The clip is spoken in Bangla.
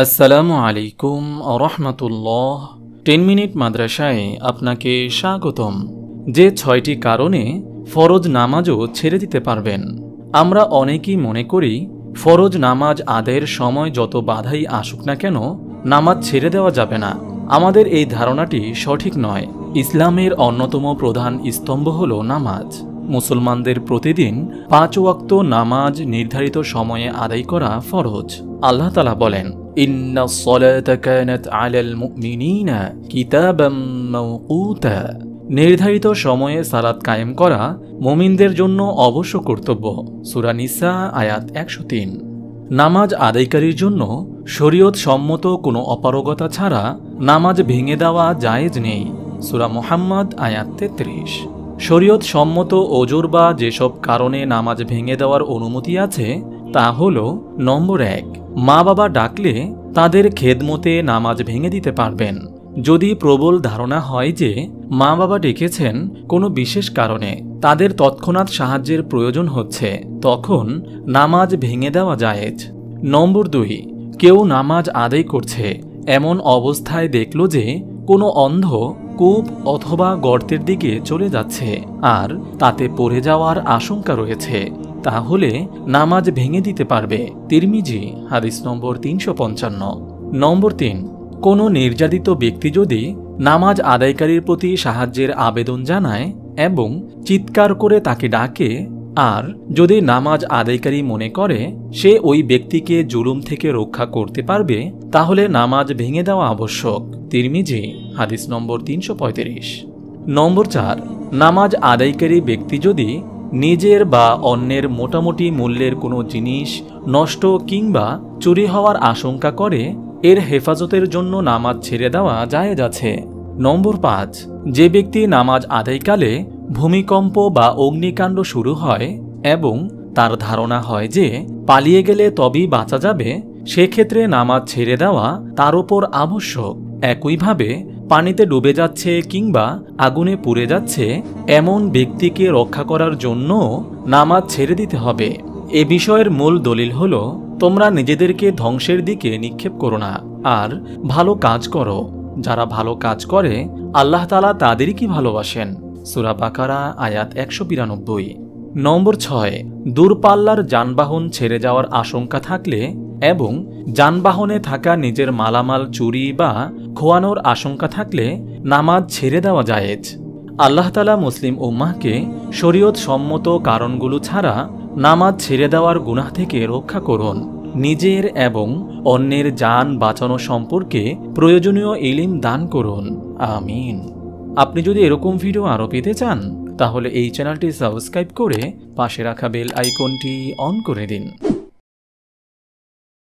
আসসালামু আলাইকুম রহমতুল্লাহ। 10 মিনিট মাদ্রাসায় আপনাকে স্বাগতম। যে 6টি কারণে ফরজ নামাজও ছেড়ে দিতে পারবেন। আমরা অনেকেই মনে করি ফরজ নামাজ আদায়ের সময় যত বাধাই আসুক না কেন নামাজ ছেড়ে দেওয়া যাবে না। আমাদের এই ধারণাটি সঠিক নয়। ইসলামের অন্যতম প্রধান স্তম্ভ হল নামাজ। মুসলমানদের প্রতিদিন 5 ওয়াক্ত নামাজ নির্ধারিত সময়ে আদায় করা ফরজ। আল্লাহ তাআলা বলেন, ইন্নাস সালাতা কানাত আলাল মুমিনিনা কিতাবাম মাওকুতা। নির্ধারিত সময়ে সালাত কায়েম করা মুমিনদের জন্য অবশ্য কর্তব্য। সূরা নিসা আয়াত 103। নামাজ আদায়কারীর জন্য শরীয়ত সম্মত কোনো অপারগতা ছাড়া নামাজ ভেঙে দেওয়া জায়েজ নেই। সূরা মুহাম্মদ আয়াত 33। শরীয়ত সম্মত ওজর বা যেসব কারণে নামাজ ভেঙে দেওয়ার অনুমতি আছে তা হল, নম্বর 1, মা বাবা ডাকলে তাদের খেদমতে নামাজ ভেঙে দিতে পারবেন। যদি প্রবল ধারণা হয় যে মা বাবা ডেকেছেন কোনো বিশেষ কারণে, তাদের তৎক্ষণাৎ সাহায্যের প্রয়োজন হচ্ছে, তখন নামাজ ভেঙে দেওয়া জায়েজ। নম্বর 2, কেউ নামাজ আদায় করছে, এমন অবস্থায় দেখল যে কোনো অন্ধ কূপ অথবা গর্তের দিকে চলে যাচ্ছে আর তাতে পড়ে যাওয়ার আশঙ্কা রয়েছে, তাহলে নামাজ ভেঙে দিতে পারবে। তিরমিজি হাদিস নম্বর 355। নম্বর 3, কোনো নির্যাতিত ব্যক্তি যদি নামাজ আদায়কারীর প্রতি সাহায্যের আবেদন জানায় এবং চিৎকার করে তাকে ডাকে, আর যদি নামাজ আদায়কারী মনে করে সে ওই ব্যক্তিকে জুলুম থেকে রক্ষা করতে পারবে, তাহলে নামাজ ভেঙে দেওয়া আবশ্যক। তিরমিজি হাদিস নম্বর 335। নম্বর 4, নামাজ আদায়কারী ব্যক্তি যদি নিজের বা অন্যের মোটামুটি মূল্যের কোনো জিনিস নষ্ট কিংবা চুরি হওয়ার আশঙ্কা করে, এর হেফাজতের জন্য নামাজ ছেড়ে দেওয়া জায়েজ আছে। নম্বর 5, যে ব্যক্তি নামাজ আদায়কালে ভূমিকম্প বা অগ্নিকাণ্ড শুরু হয় এবং তার ধারণা হয় যে পালিয়ে গেলে তবেই বাঁচা যাবে, সেক্ষেত্রে নামাজ ছেড়ে দেওয়া তার উপর আবশ্যক। একইভাবে পানিতে ডুবে যাচ্ছে কিংবা আগুনে পুড়ে যাচ্ছে এমন ব্যক্তিকে রক্ষা করার জন্য নামাজ ছেড়ে দিতে হবে। এ বিষয়ের মূল দলিল হল, তোমরা নিজেদেরকে ধ্বংসের দিকে নিক্ষেপ করো না আর ভালো কাজ করো। যারা ভালো কাজ করে আল্লাহ তাআলা তাদেরই কি ভালোবাসেন। সূরা বাকারা আয়াত 192। নম্বর 6, দূরপাল্লার যানবাহন ছেড়ে যাওয়ার আশঙ্কা থাকলে এবং যানবাহনে থাকা নিজের মালামাল চুরি বা খোয়ানোর আশঙ্কা থাকলে নামাজ ছেড়ে দেওয়া জায়েজ। আল্লাহ তাআলা মুসলিম উম্মাহকে শরীয়ত সম্মত কারণগুলো ছাড়া নামাজ ছেড়ে দেওয়ার গুনাহ থেকে রক্ষা করুন। নিজের এবং অন্যের জান বাঁচানো সম্পর্কে প্রয়োজনীয় ইলম দান করুন। আমিন। আপনি যদি এরকম ভিডিও আরও পেতে চান তাহলে এই চ্যানেলটি সাবস্ক্রাইব করে পাশে রাখা বেল আইকনটি অন করে দিন।